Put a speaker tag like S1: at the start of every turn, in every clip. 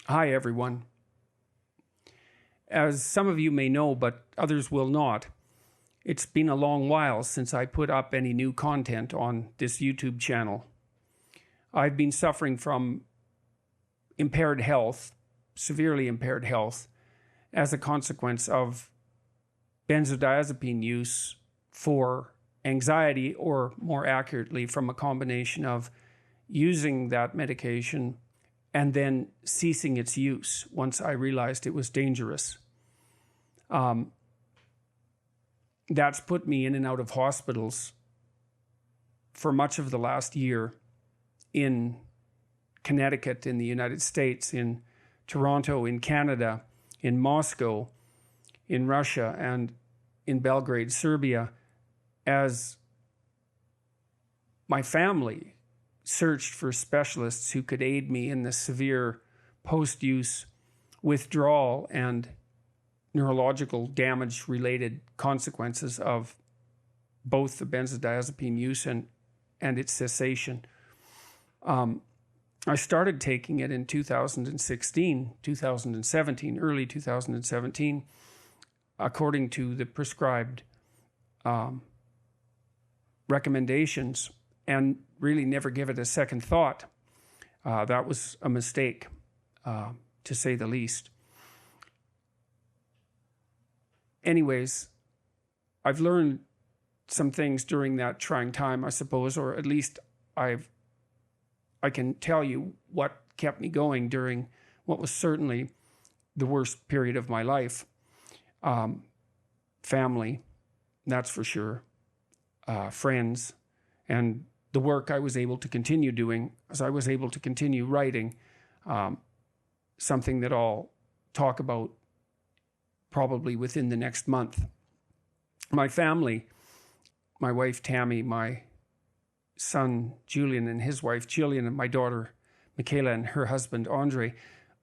S1: Hi, everyone. As some of you may know, but others will not, it's been a long while since I put up any new content on this YouTube channel. I've been suffering from impaired health, severely impaired health, as a consequence of benzodiazepine use for anxiety, or more accurately, from a combination of using that medication and then ceasing its use once I realized it was dangerous. That's put me in and out of hospitals for much of the last year in Connecticut, in the United States, in Toronto, in Canada, in Moscow, in Russia, and in Belgrade, Serbia, as my family searched for specialists who could aid me in the severe post-use withdrawal and neurological damage-related consequences of both the benzodiazepine use and its cessation. I started taking it in 2017, early 2017, according to the prescribed recommendations, and really never give it a second thought. That was a mistake, to say the least. Anyways, I've learned some things during that trying time, I suppose, or at least I can tell you what kept me going during what was certainly the worst period of my life. Family, that's for sure. Friends, and the work I was able to continue doing, as I was able to continue writing, something that I'll talk about probably within the next month. My family, my wife Tammy, my son Julian and his wife Jillian, and my daughter Michaela and her husband Andre,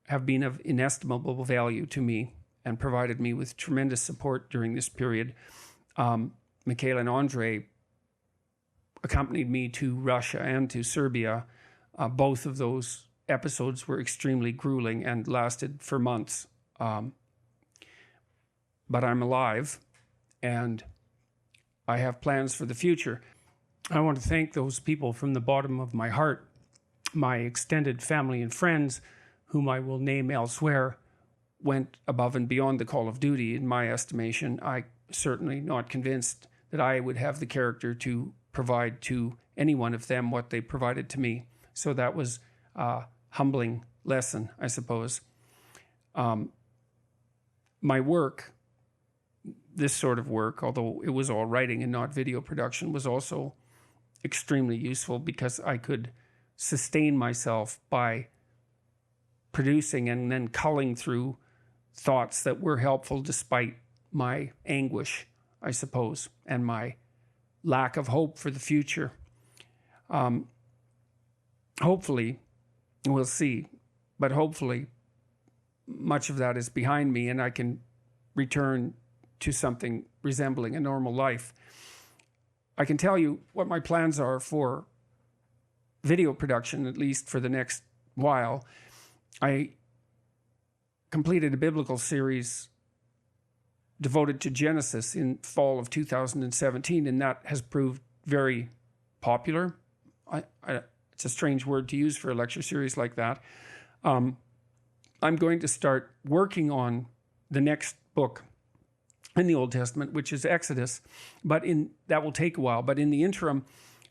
S1: have been of inestimable value to me and provided me with tremendous support during this period. Michaela and Andre accompanied me to Russia and to Serbia. Both of those episodes were extremely grueling and lasted for months. But I'm alive, and I have plans for the future. I want to thank those people from the bottom of my heart, my extended family and friends, whom I will name elsewhere, went above and beyond the call of duty. In my estimation, I'm certainly not convinced that I would have the character to provide to any one of them what they provided to me. So that was a humbling lesson, I suppose. My work, this sort of work, although it was all writing and not video production, was also extremely useful because I could sustain myself by producing and then culling through thoughts that were helpful despite my anguish, I suppose, and my lack of hope for the future. Hopefully, we'll see, but hopefully much of that is behind me and I can return to something resembling a normal life. I can tell you what my plans are for video production, at least for the next while. I completed a biblical series devoted to Genesis in fall of 2017, and that has proved very popular. It's a strange word to use for a lecture series like that. I'm going to start working on the next book in the Old Testament, which is Exodus, but that will take a while. But in the interim,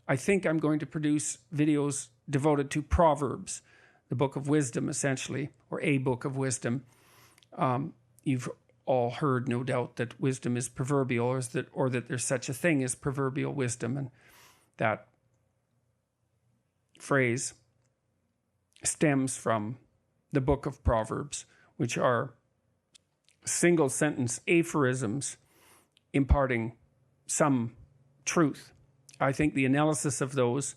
S1: I think I'm going to produce videos devoted to Proverbs, the book of wisdom, essentially, or a book of wisdom. You've all heard, no doubt, that wisdom is proverbial, or that there's such a thing as proverbial wisdom, and that phrase stems from the book of Proverbs, which are single sentence aphorisms imparting some truth. I think the analysis of those,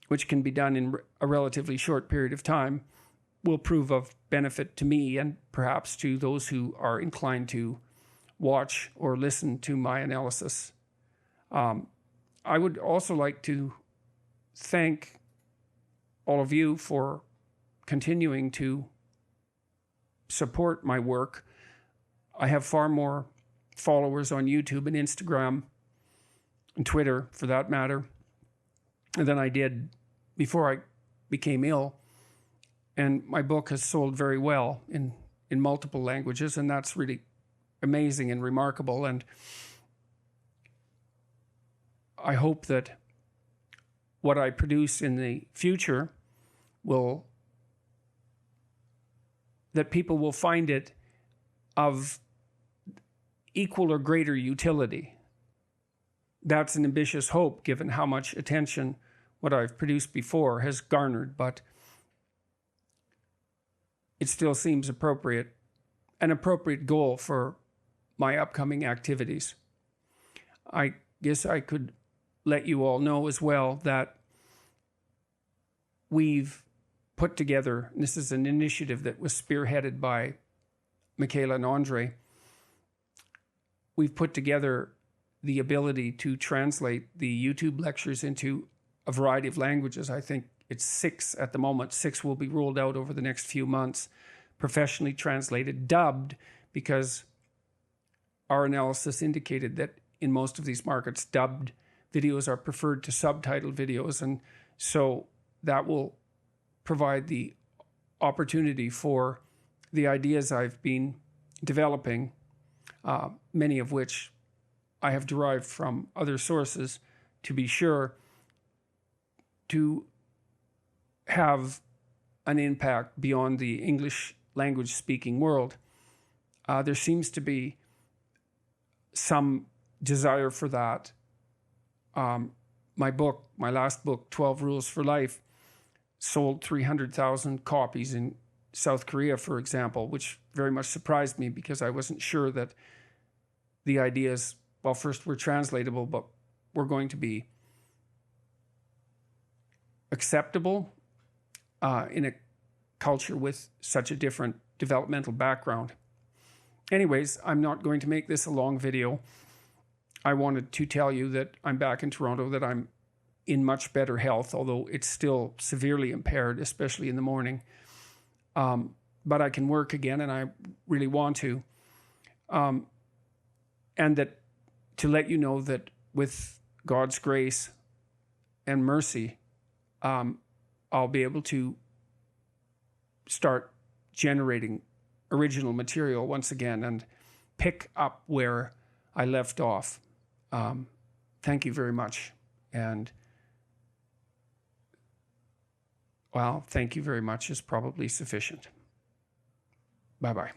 S1: which can be done in a relatively short period of time, will prove of benefit to me and perhaps to those who are inclined to watch or listen to my analysis. I would also like to thank all of you for continuing to support my work. I have far more followers on YouTube and Instagram and Twitter, for that matter, than I did before I became ill. And my book has sold very well in multiple languages, and that's really amazing and remarkable. And I hope that what I produce in the future that people will find it of equal or greater utility. That's an ambitious hope, given how much attention what I've produced before has garnered, but it still seems appropriate, an appropriate goal for my upcoming activities. I guess I could let you all know as well that we've put together, and this is an initiative that was spearheaded by Michaela and Andre, we've put together the ability to translate the YouTube lectures into a variety of languages. I think it's 6 at the moment. 6 will be rolled out over the next few months, professionally translated, dubbed, because our analysis indicated that in most of these markets, dubbed videos are preferred to subtitled videos. And so that will provide the opportunity for the ideas I've been developing, many of which I have derived from other sources, to be sure, to have an impact beyond the English language speaking world. There seems to be some desire for that. My last book, 12 Rules for Life, sold 300,000 copies in South Korea, for example, which very much surprised me because I wasn't sure that the ideas, well, first were translatable, but were going to be acceptable in a culture with such a different developmental background. Anyways, I'm not going to make this a long video. I wanted to tell you that I'm back in Toronto, that I'm in much better health, although it's still severely impaired, especially in the morning. But I can work again, and I really want to. And that to let you know that with God's grace and mercy, I'll be able to start generating original material once again and pick up where I left off. Thank you very much. And well, thank you very much is probably sufficient. Bye-bye.